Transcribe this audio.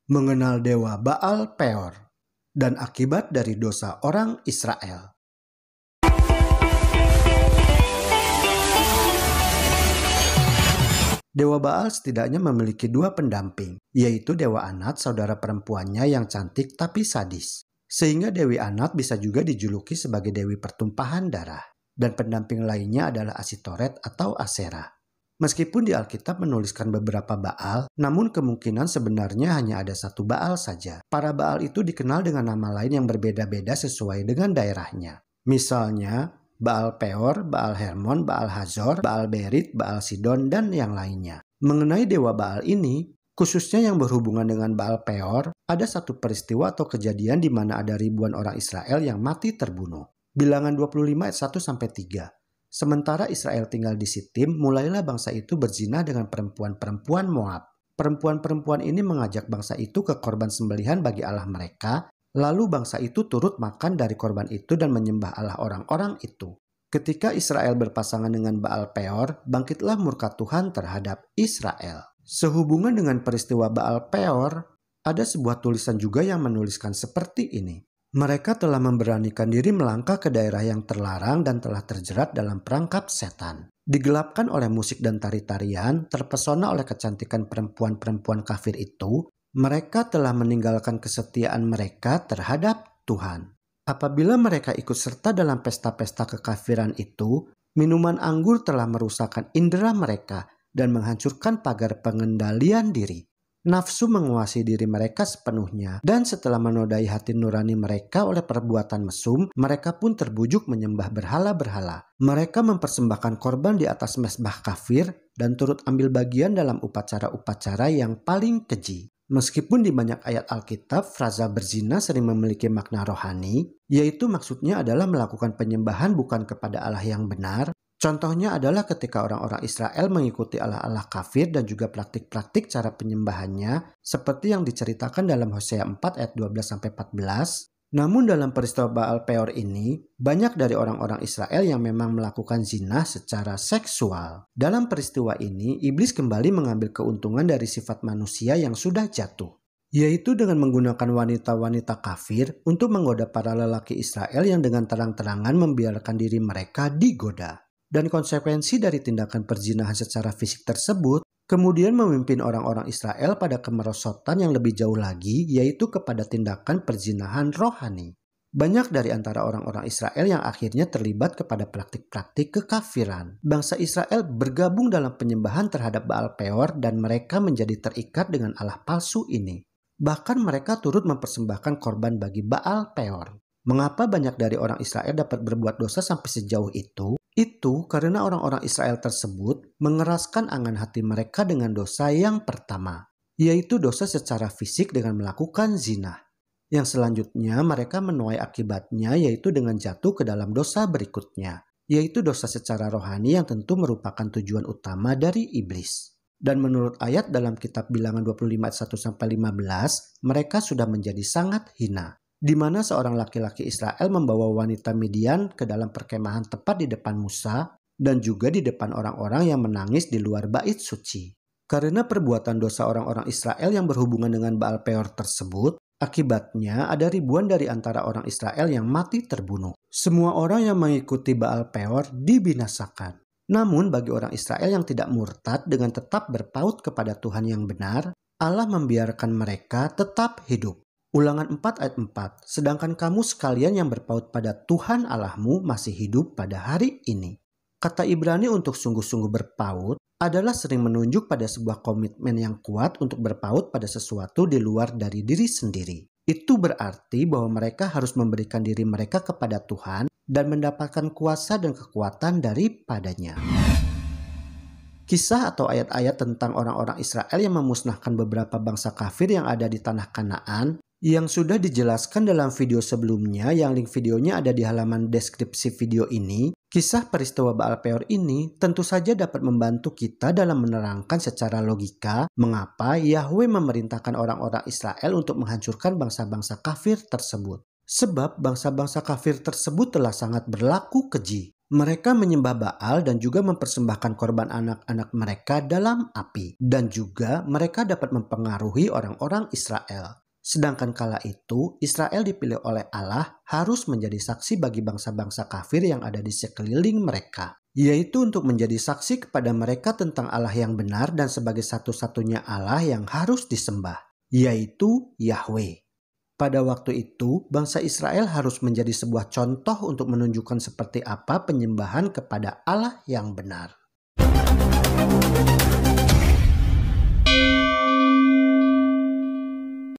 mengenal dewa Baal Peor, dan akibat dari dosa orang Israel. Dewa Baal setidaknya memiliki dua pendamping, yaitu Dewa Anat, saudara perempuannya yang cantik tapi sadis. Sehingga Dewi Anat bisa juga dijuluki sebagai Dewi Pertumpahan Darah. Dan pendamping lainnya adalah Asitoret atau Asera. Meskipun di Alkitab menuliskan beberapa Baal, namun kemungkinan sebenarnya hanya ada satu Baal saja. Para Baal itu dikenal dengan nama lain yang berbeda-beda sesuai dengan daerahnya. Misalnya, Baal Peor, Baal Hermon, Baal Hazor, Baal Berit, Baal Sidon, dan yang lainnya. Mengenai dewa Baal ini, khususnya yang berhubungan dengan Baal Peor, ada satu peristiwa atau kejadian di mana ada ribuan orang Israel yang mati terbunuh. Bilangan 25 ayat 1-3. Sementara Israel tinggal di Sitim, mulailah bangsa itu berzina dengan perempuan-perempuan Moab. Perempuan-perempuan ini mengajak bangsa itu ke korban sembelihan bagi Allah mereka, lalu bangsa itu turut makan dari korban itu dan menyembah Allah orang-orang itu. Ketika Israel berpasangan dengan Baal Peor, bangkitlah murka Tuhan terhadap Israel. Sehubungan dengan peristiwa Baal Peor, ada sebuah tulisan juga yang menuliskan seperti ini. Mereka telah memberanikan diri melangkah ke daerah yang terlarang dan telah terjerat dalam perangkap setan. Digelapkan oleh musik dan tari-tarian, terpesona oleh kecantikan perempuan-perempuan kafir itu, mereka telah meninggalkan kesetiaan mereka terhadap Tuhan. Apabila mereka ikut serta dalam pesta-pesta kekafiran itu, minuman anggur telah merusakkan indera mereka dan menghancurkan pagar pengendalian diri. Nafsu menguasai diri mereka sepenuhnya, dan setelah menodai hati nurani mereka oleh perbuatan mesum, mereka pun terbujuk menyembah berhala-berhala. Mereka mempersembahkan korban di atas mezbah kafir dan turut ambil bagian dalam upacara-upacara yang paling keji. Meskipun di banyak ayat Alkitab, frasa berzina sering memiliki makna rohani, yaitu maksudnya adalah melakukan penyembahan bukan kepada Allah yang benar. Contohnya adalah ketika orang-orang Israel mengikuti Allah-Allah kafir dan juga praktik-praktik cara penyembahannya seperti yang diceritakan dalam Hosea 4 ayat 12-14. Namun dalam peristiwa Baal Peor ini, banyak dari orang-orang Israel yang memang melakukan zina secara seksual. Dalam peristiwa ini, iblis kembali mengambil keuntungan dari sifat manusia yang sudah jatuh, yaitu dengan menggunakan wanita-wanita kafir untuk menggoda para lelaki Israel yang dengan terang-terangan membiarkan diri mereka digoda. Dan konsekuensi dari tindakan perzinahan secara fisik tersebut kemudian memimpin orang-orang Israel pada kemerosotan yang lebih jauh lagi, yaitu kepada tindakan perzinahan rohani. Banyak dari antara orang-orang Israel yang akhirnya terlibat kepada praktik-praktik kekafiran. Bangsa Israel bergabung dalam penyembahan terhadap Baal Peor dan mereka menjadi terikat dengan Allah palsu ini. Bahkan mereka turut mempersembahkan korban bagi Baal Peor. Mengapa banyak dari orang Israel dapat berbuat dosa sampai sejauh itu? Itu karena orang-orang Israel tersebut mengeraskan angan hati mereka dengan dosa yang pertama, yaitu dosa secara fisik dengan melakukan zina. Yang selanjutnya mereka menuai akibatnya, yaitu dengan jatuh ke dalam dosa berikutnya, yaitu dosa secara rohani yang tentu merupakan tujuan utama dari iblis. Dan menurut ayat dalam kitab Bilangan 25 ayat 1-15, mereka sudah menjadi sangat hina, di mana seorang laki-laki Israel membawa wanita Midian ke dalam perkemahan tepat di depan Musa dan juga di depan orang-orang yang menangis di luar bait suci. Karena perbuatan dosa orang-orang Israel yang berhubungan dengan Baal Peor tersebut, akibatnya ada ribuan dari antara orang Israel yang mati terbunuh. Semua orang yang mengikuti Baal Peor dibinasakan. Namun bagi orang Israel yang tidak murtad dengan tetap berpaut kepada Tuhan yang benar, Allah membiarkan mereka tetap hidup. Ulangan 4 ayat 4, sedangkan kamu sekalian yang berpaut pada Tuhan Allahmu masih hidup pada hari ini. Kata Ibrani untuk sungguh-sungguh berpaut adalah sering menunjuk pada sebuah komitmen yang kuat untuk berpaut pada sesuatu di luar dari diri sendiri. Itu berarti bahwa mereka harus memberikan diri mereka kepada Tuhan dan mendapatkan kuasa dan kekuatan daripadanya. Kisah atau ayat-ayat tentang orang-orang Israel yang memusnahkan beberapa bangsa kafir yang ada di tanah Kanaan yang sudah dijelaskan dalam video sebelumnya, yang link videonya ada di halaman deskripsi video ini. Kisah peristiwa Baal Peor ini tentu saja dapat membantu kita dalam menerangkan secara logika mengapa Yahweh memerintahkan orang-orang Israel untuk menghancurkan bangsa-bangsa kafir tersebut. Sebab bangsa-bangsa kafir tersebut telah sangat berlaku keji. Mereka menyembah Baal dan juga mempersembahkan korban anak-anak mereka dalam api. Dan juga mereka dapat mempengaruhi orang-orang Israel. Sedangkan kala itu, Israel dipilih oleh Allah harus menjadi saksi bagi bangsa-bangsa kafir yang ada di sekeliling mereka. Yaitu untuk menjadi saksi kepada mereka tentang Allah yang benar dan sebagai satu-satunya Allah yang harus disembah. Yaitu Yahweh. Pada waktu itu, bangsa Israel harus menjadi sebuah contoh untuk menunjukkan seperti apa penyembahan kepada Allah yang benar.